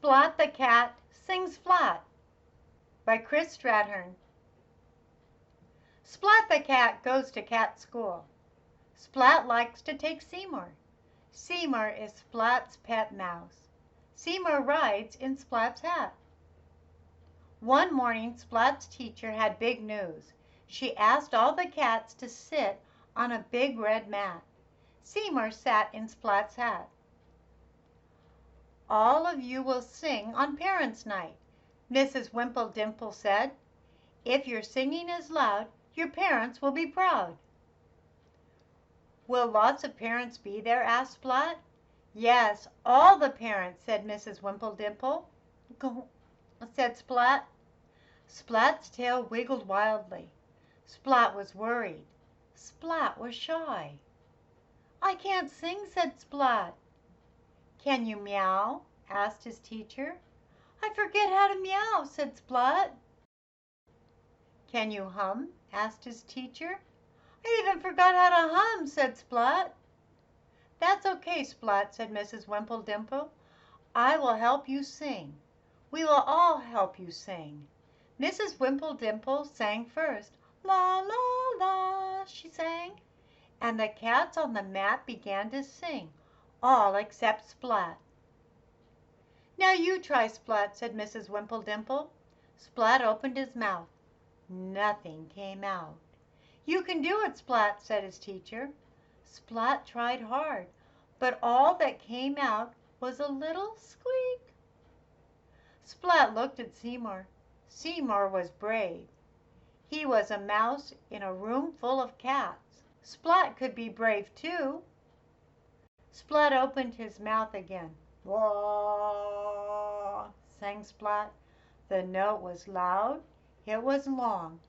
Splat the Cat Sings Flat by Strathearn. Splat the cat goes to cat school. Splat likes to take Seymour. Seymour is Splat's pet mouse. Seymour rides in Splat's hat. One morning Splat's teacher had big news. She asked all the cats to sit on a big red mat. Seymour sat in Splat's hat. "All of you will sing on Parents' Night," Mrs. Dimple said. "If your singing is loud, your parents will be proud." "Will lots of parents be there?" asked Splat. "Yes, all the parents," said Mrs. Dimple. Said Splat. Splat's tail wiggled wildly. Splat was worried. Splat was shy. "I can't sing," said Splat. "Can you meow?" asked his teacher. "I forget how to meow," said Splat. "Can you hum?" asked his teacher. "I even forgot how to hum," said Splat. "That's okay, Splat," said Mrs. Dimple. "I will help you sing. We will all help you sing." Mrs. Dimple sang first. "La, la, la," she sang. And the cats on the mat began to sing, all except Splat. "Now you try, Splat," said Mrs. Dimple. Splat opened his mouth. Nothing came out. "You can do it, Splat," said his teacher. Splat tried hard, but all that came out was a little squeak. Splat looked at Seymour. Seymour was brave. He was a mouse in a room full of cats. Splat could be brave too. Splat opened his mouth again. "Wah!" sang Splat. The note was loud, it was long,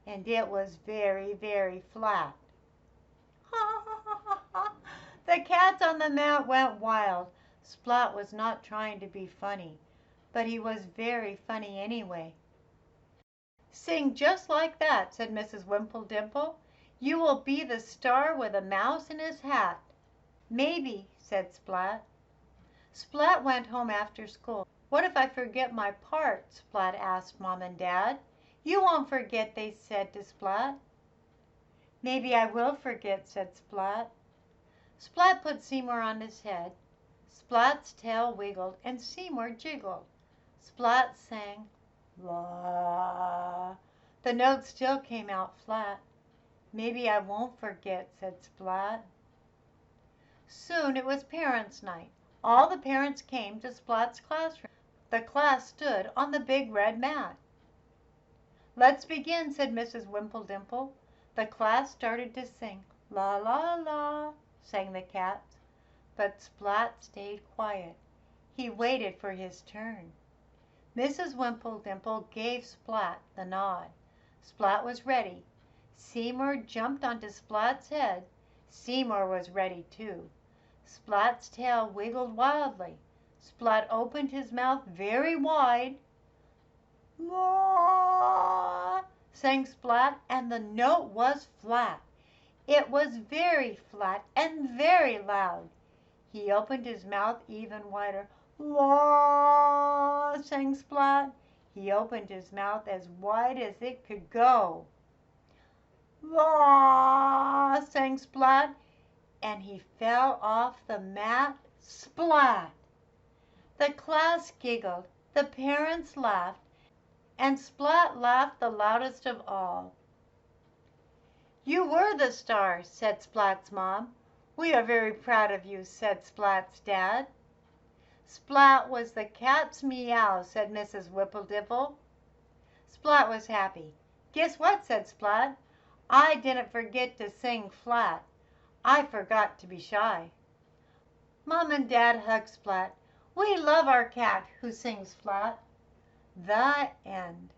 and it was very, very flat. "Ha, ha, ha, ha, ha!" The cats on the mat went wild. Splat was not trying to be funny, but he was very funny anyway. "Sing just like that," said Mrs. Dimple. "You will be the star with a mouse in his hat." "Maybe," said Splat. Splat went home after school. "What if I forget my part?" Splat asked Mom and Dad. "You won't forget," they said to Splat. "Maybe I will forget," said Splat. Splat put Seymour on his head. Splat's tail wiggled and Seymour jiggled. Splat sang, "La." The note still came out flat. "Maybe I won't forget," said Splat. Soon it was Parents' Night. All the parents came to Splat's classroom. The class stood on the big red mat. "Let's begin," said Mrs. Dimple. The class started to sing. "La, la, la," sang the cats. But Splat stayed quiet. He waited for his turn. Mrs. Dimple gave Splat the nod. Splat was ready. Seymour jumped onto Splat's head. Seymour was ready too. Splat's tail wiggled wildly. Splat opened his mouth very wide. "La," sang Splat, and the note was flat. It was very flat and very loud. He opened his mouth even wider. "La," sang Splat. He opened his mouth as wide as it could go. "La," sang Splat, and he fell off the mat. Splat! The class giggled, the parents laughed, and Splat laughed the loudest of all. "You were the star," said Splat's mom. "We are very proud of you," said Splat's dad. "Splat was the cat's meow," said Mrs. Dimple. Splat was happy. "Guess what?" said Splat. "I didn't forget to sing flat. I forgot to be shy." Mom and Dad hugged Splat. "We love our cat who sings flat." The end.